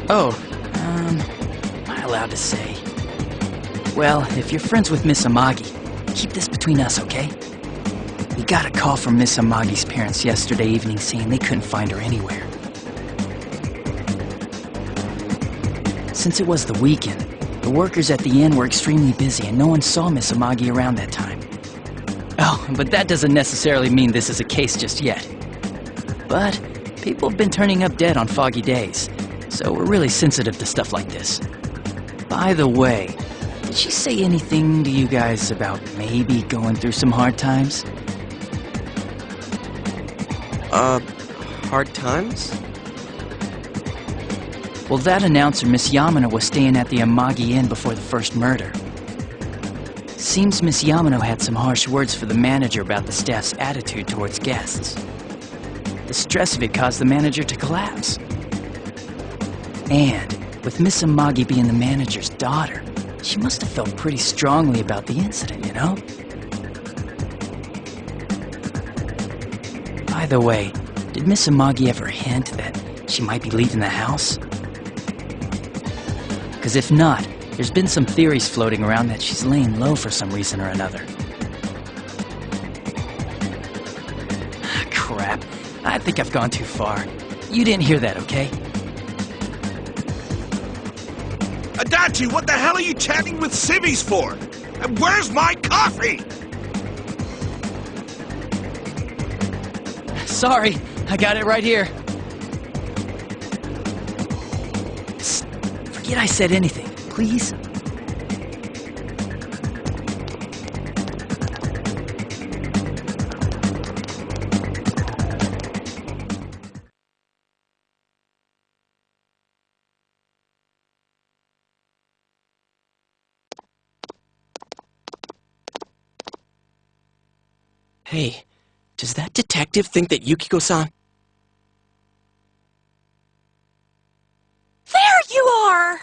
Oh, am I allowed to say? Well, if you're friends with Miss Amagi, keep this between us, okay? We got a call from Miss Amagi's parents yesterday evening saying they couldn't find her anywhere. Since it was the weekend, the workers at the inn were extremely busy and no one saw Miss Amagi around that time. Oh, but that doesn't necessarily mean this is a case just yet. But people have been turning up dead on foggy days, so we're really sensitive to stuff like this. By the way, did she say anything to you guys about maybe going through some hard times? Hard times? Well, that announcer, Miss Yamano, was staying at the Amagi Inn before the first murder. Seems Miss Yamano had some harsh words for the manager about the staff's attitude towards guests. The stress of it caused the manager to collapse. And, with Miss Amagi being the manager's daughter, she must have felt pretty strongly about the incident, you know? By the way, did Miss Amagi ever hint that she might be leaving the house? Because if not, there's been some theories floating around that she's laying low for some reason or another. Crap. I think I've gone too far. You didn't hear that, okay? Adachi, what the hell are you chatting with civvies for? And where's my coffee? Sorry, I got it right here. Psst, forget I said anything, please. Hey, does that detective think that Yukiko-san... There you are!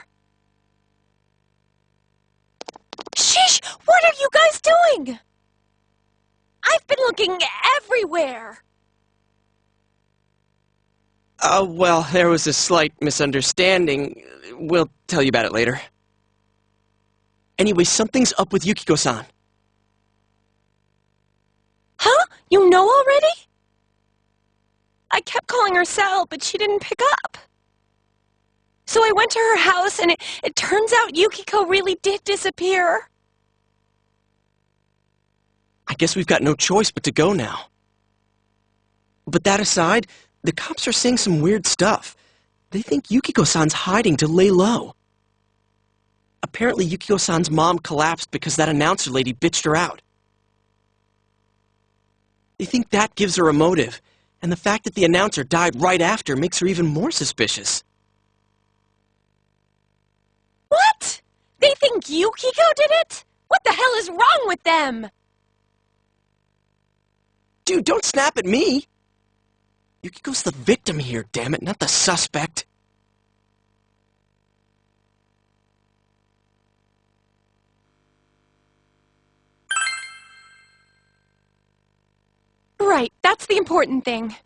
Sheesh! What are you guys doing? I've been looking everywhere! Well, there was a slight misunderstanding. We'll tell you about it later. Anyway, something's up with Yukiko-san. Huh? You know already? I kept calling her Sal, but she didn't pick up. So I went to her house, and it turns out Yukiko really did disappear. I guess we've got no choice but to go now. But that aside, the cops are saying some weird stuff. They think Yukiko-san's hiding to lay low. Apparently, Yukiko-san's mom collapsed because that announcer lady bitched her out. They think that gives her a motive, and the fact that the announcer died right after makes her even more suspicious. What? They think Yukiko did it? What the hell is wrong with them? Dude, don't snap at me! Yukiko's the victim here, damn it, not the suspect. Right, that's the important thing.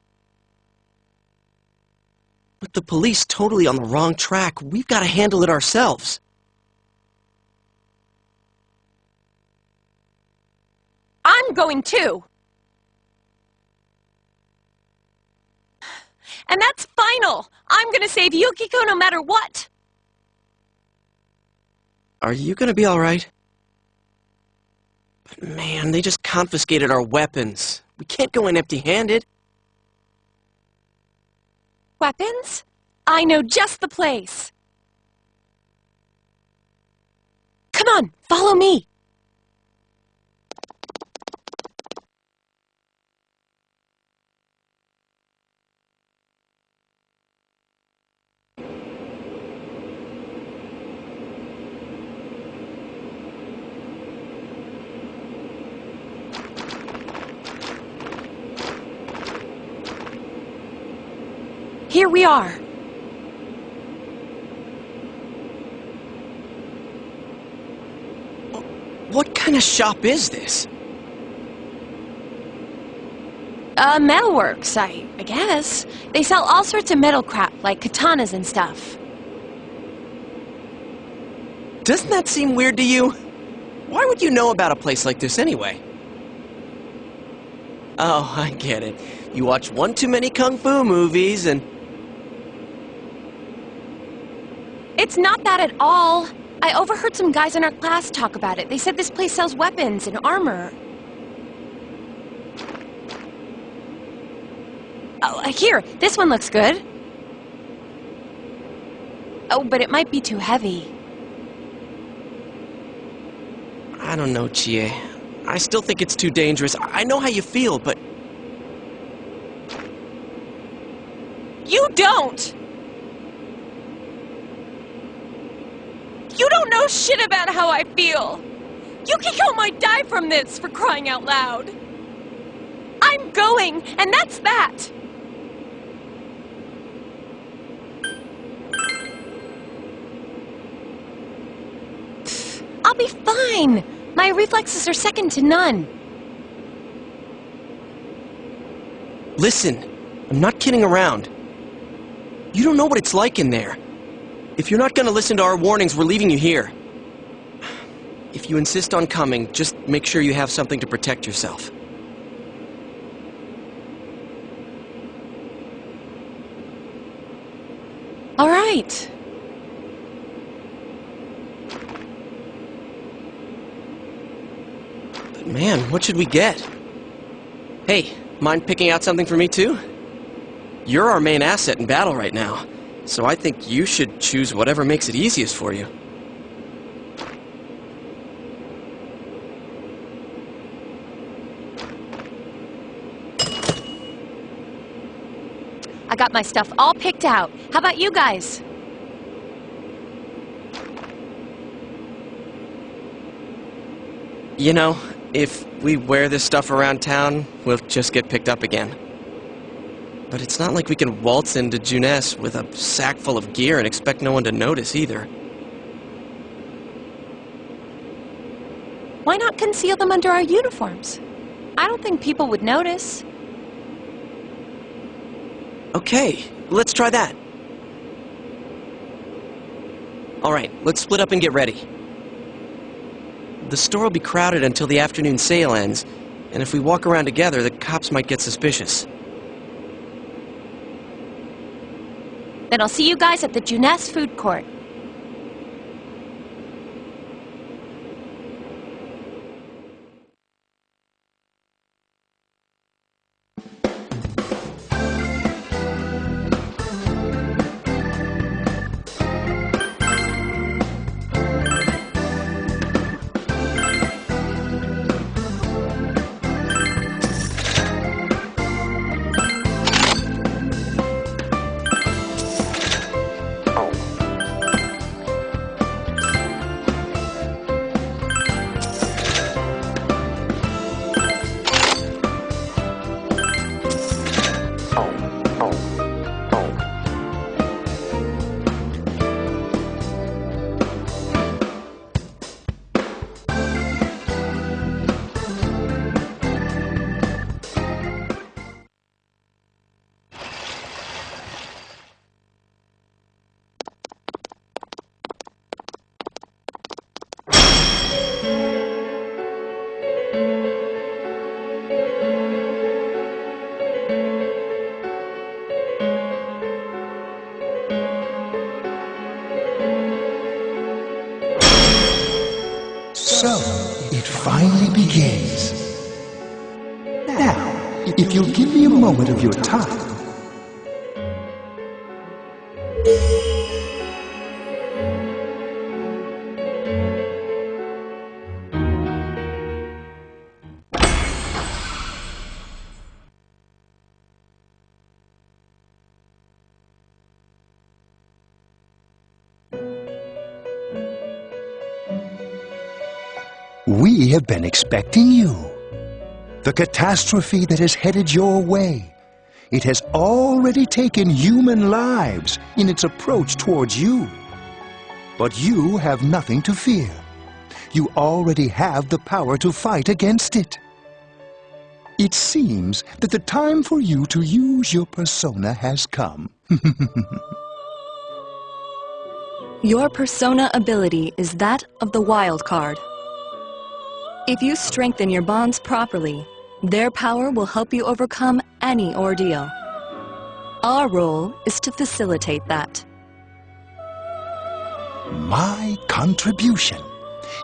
With the police totally on the wrong track, we've got to handle it ourselves. I'm going too. And that's final. I'm gonna save Yukiko no matter what. Are you gonna be alright? But man, they just confiscated our weapons. We can't go in empty-handed. Weapons? I know just the place. Come on, follow me. Here we are. What kind of shop is this? Metalworks, I guess. They sell all sorts of metal crap, like katanas and stuff. Doesn't that seem weird to you? Why would you know about a place like this anyway? Oh, I get it. You watch one too many kung fu movies and... It's not that at all. I overheard some guys in our class talk about it. They said this place sells weapons and armor. Oh, here, this one looks good. Oh, but it might be too heavy. I don't know, Chie. I still think it's too dangerous. I know how you feel, but... You don't! You don't know shit about how I feel! Yukiko might die from this, for crying out loud! I'm going, and that's that! I'll be fine! My reflexes are second to none. Listen, I'm not kidding around. You don't know what it's like in there. If you're not gonna listen to our warnings, we're leaving you here. If you insist on coming, just make sure you have something to protect yourself. All right. But man, what should we get? Hey, mind picking out something for me too? You're our main asset in battle right now, so I think you should choose whatever makes it easiest for you. I got my stuff all picked out. How about you guys? You know, if we wear this stuff around town, we'll just get picked up again. But it's not like we can waltz into Jeunesse with a sack full of gear and expect no one to notice either. Why not conceal them under our uniforms? I don't think people would notice. Okay, let's try that. Alright, let's split up and get ready. The store will be crowded until the afternoon sale ends, and if we walk around together, the cops might get suspicious. Then I'll see you guys at the Jeunesse food court. So, it finally begins. Now, if you'll give me a moment of your time. We have been expecting you. The catastrophe that has headed your way. It has already taken human lives in its approach towards you. But you have nothing to fear. You already have the power to fight against it. It seems that the time for you to use your persona has come. Your persona ability is that of the wild card. If you strengthen your bonds properly, their power will help you overcome any ordeal. Our role is to facilitate that. My contribution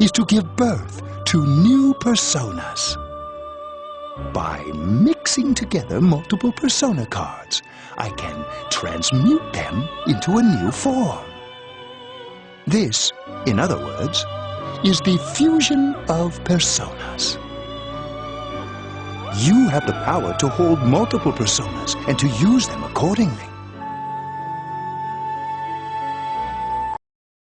is to give birth to new personas. By mixing together multiple persona cards, I can transmute them into a new form. This, in other words, is the fusion of personas. You have the power to hold multiple personas and to use them accordingly.